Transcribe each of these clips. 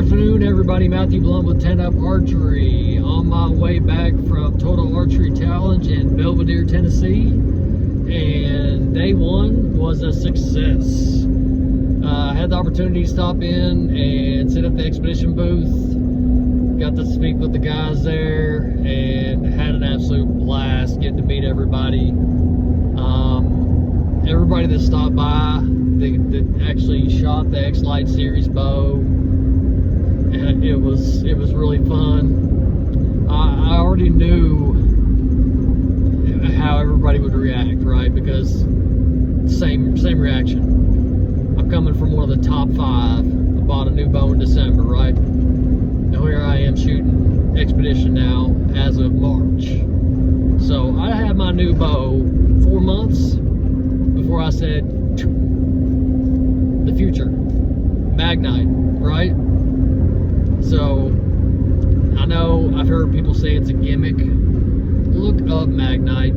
afternoon, everybody. Matthew Blunt with Total Archery. On my way back from Total Archery Challenge in Belvedere, Tennessee, and day one was a success. I had the opportunity to stop in and sit at the expedition booth. Got to speak with the guys there and had an absolute blast getting to meet everybody. Everybody that stopped by, that actually shot the X-Lite series bow, and it was really fun. I already knew how everybody would react, right? Because same reaction. I'm coming from one of the top 5. I bought a new bow in December, right? Now here I am shooting expedition now as of March. So I had my new bow 4 months before I said the future, Magnite, right? So I know I've heard people say it's a gimmick. Look up Magnite.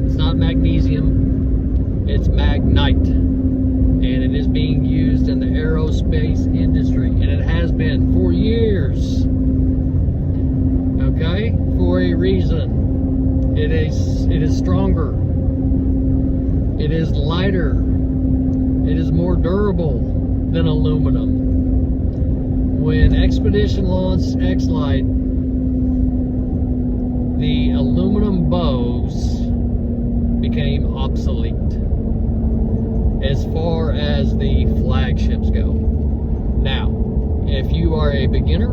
It's not magnesium, it's Magnite, and it is being used in the aerospace industry, and it has been for years. Okay, for a reason. It is stronger. It is lighter. It is more durable than aluminum. When Expedition launched X-Lite, the aluminum bows became obsolete as far as the flagships go. Now, if you are a beginner,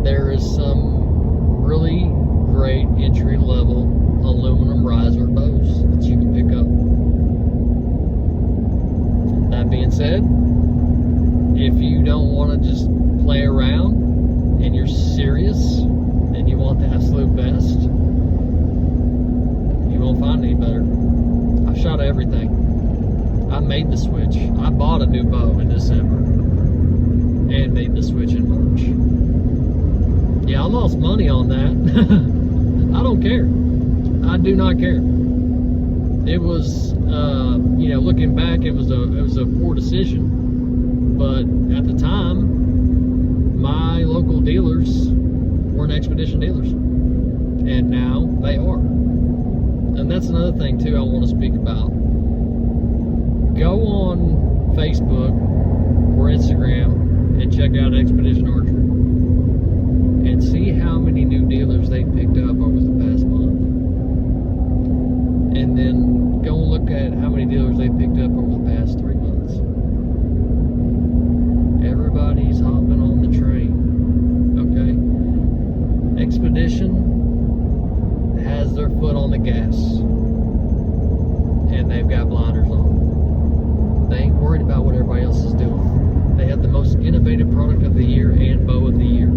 there is some really great entry-level aluminum riser bows that you can pick up. That being said, if you don't want to just play around and you're serious and you want the absolute best, you won't find any better. I've shot everything. I made the switch. I bought a new bow in December and made the switch in March. Yeah, I lost money on that. I don't care. I do not care. It was, looking back, it was a poor decision. But at the time, my local dealers weren't Expedition dealers, and now they are. And that's another thing too I want to speak about. Go on Facebook or Instagram and check out Expedition Archery and see how many new dealers they picked up over the past month. And then go and look at how many dealers they picked up over the past 3 months. Everybody's hopping on the train, okay? Expedition has their foot on the gas, and they've got blinders on. They ain't worried about what everybody else is doing. They have the most innovative product of the year and bow of the year.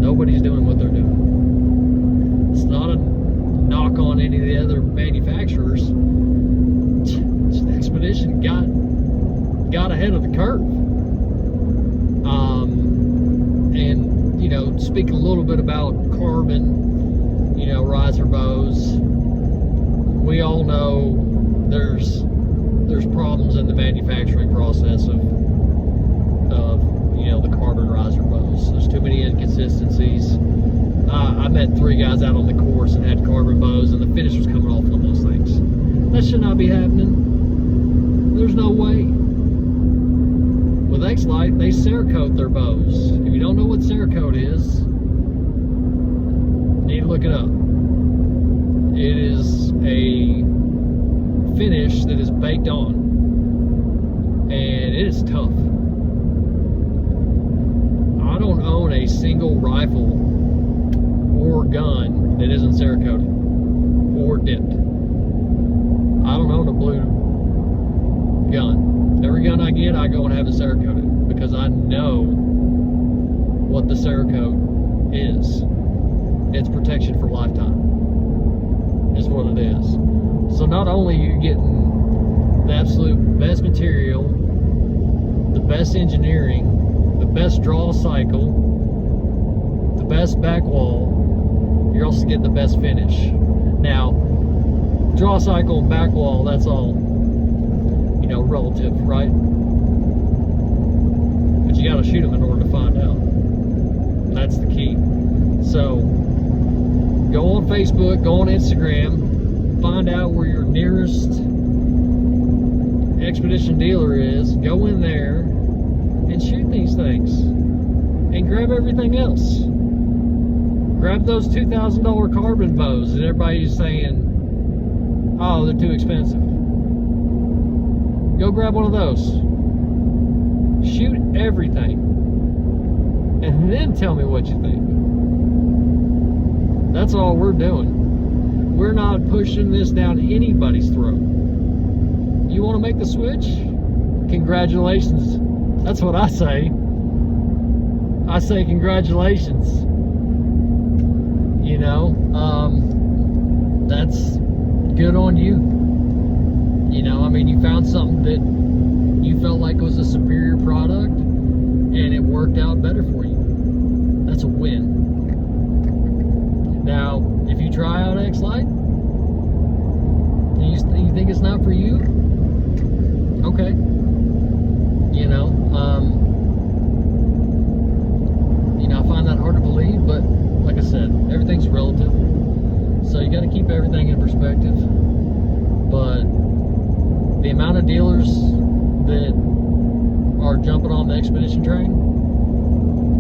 Nobody's doing what they're doing. It's not a knock on any of the other manufacturers. Expedition got ahead of the curve. And speaking a little bit about carbon, riser bows, we all know there's problems in the manufacturing process of the carbon riser bows. There's too many inconsistencies. I met 3 guys out on the course and had carbon bows, and the finish was coming off on those things. That should not be happening. There's no way. With X-Lite, they Cerakote their bows. If you don't know what Cerakote is, you need to look it up. It is a finish that is baked on, and it is tough. I don't own a single rifle or gun that isn't Cerakoted or dipped. I don't own a blue gun. Every gun I get, I go and have it Cerakoted because I know what the Cerakote is. It's protection for lifetime, is what it is. So not only are you getting the absolute best material, the best engineering, the best draw cycle, the best back wall, you're also getting the best finish. Now, draw cycle and back wall, that's all, relative, right? you got to shoot them in order to find out. That's the key. So go on Facebook, go on Instagram, find out where your nearest expedition dealer is, go in there and shoot these things and grab everything else. Grab those $2,000 carbon bows that everybody's saying, oh, they're too expensive. Go grab one of those. Shoot everything. And then tell me what you think. That's all we're doing. We're not pushing this down anybody's throat. You want to make the switch? Congratulations. That's what I say. I say congratulations. You know, that's good on you. You know, I mean, you found something that you felt like was a superior product and it worked out better for you. That's a win. Now, if you try out X-Lite and you think it's not for you, okay. You know, I find that hard to believe, but like I said, everything's relative. So you got to keep everything in perspective. But the amount of dealers that are jumping on the expedition train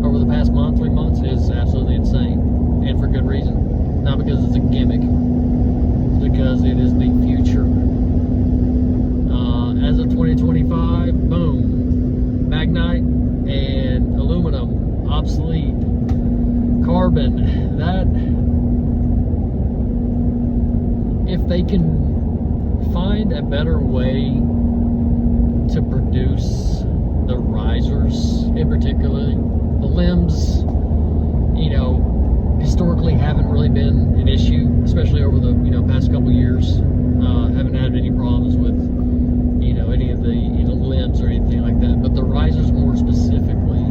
over the past month, 3 months, is absolutely insane. And for good reason. Not because it's a gimmick. It's because it is the future. As of 2025, boom, Magnite and aluminum, obsolete. Carbon, that, if they can find a better way to produce the risers, in particular, the limbs, you know, historically haven't really been an issue, especially over the, past couple years. Haven't had any problems with, any of the, limbs or anything like that. But the risers more specifically,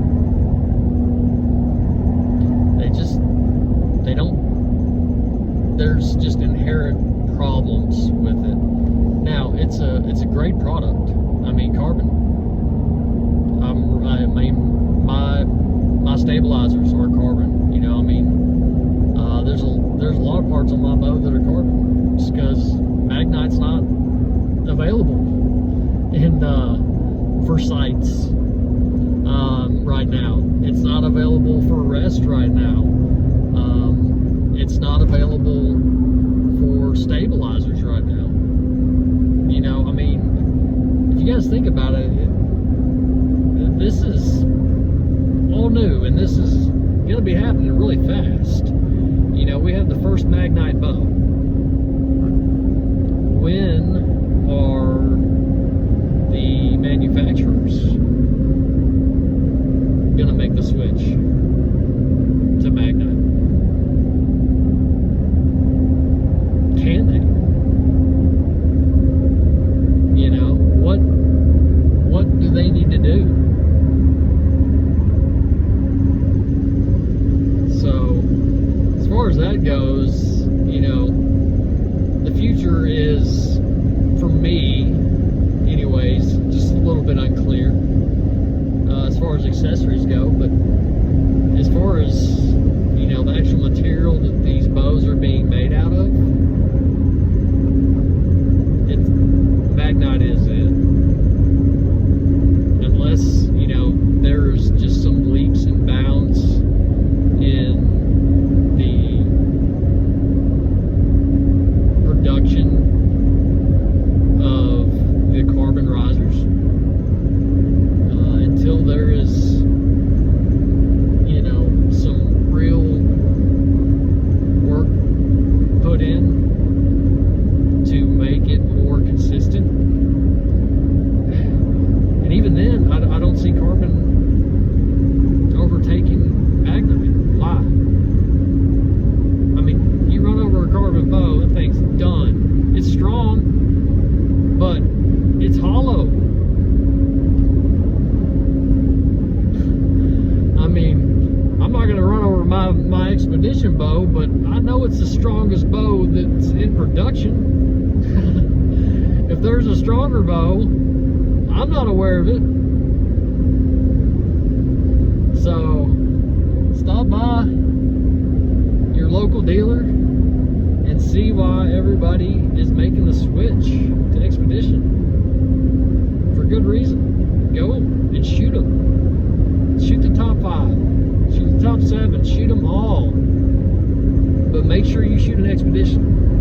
there's just inherent problems with it. Now, it's a great product. I mean, carbon. My stabilizers are carbon. There's a lot of parts on my bow that are carbon, just because Magnite's not available for sights right now. It's not available for rest right now. It's not available for stabilizers right now. If you guys think about it, this is all new, and this is going to be happening really fast. We have the first Magnite bow. When are the manufacturers going to make the switch to Magnite? Can they? What do they need to do? So, as far as that goes, the future is, for me, anyways, just a little bit unclear as far as accessories go. But as far as the actual material that these bows are being made out of, Magnite is it. Unless, there's just some leaps and bounds in the production of the carbon risers. Until there is, some real work put in to make it more consistent. And even then, I don't see carbon overtaking Magnite. Why? You run over a carbon bow, that thing's done. It's strong, but it's hollow. I'm not going to run over my expedition bow, but I know it's the strongest bow that's in production. If there's a stronger bow, I'm not aware of it. So stop by your local dealer and see why everybody is making the switch to Expedition. For good reason. Go and shoot them. Shoot the top 5. Shoot the top 7. Shoot them all. But make sure you shoot an Expedition.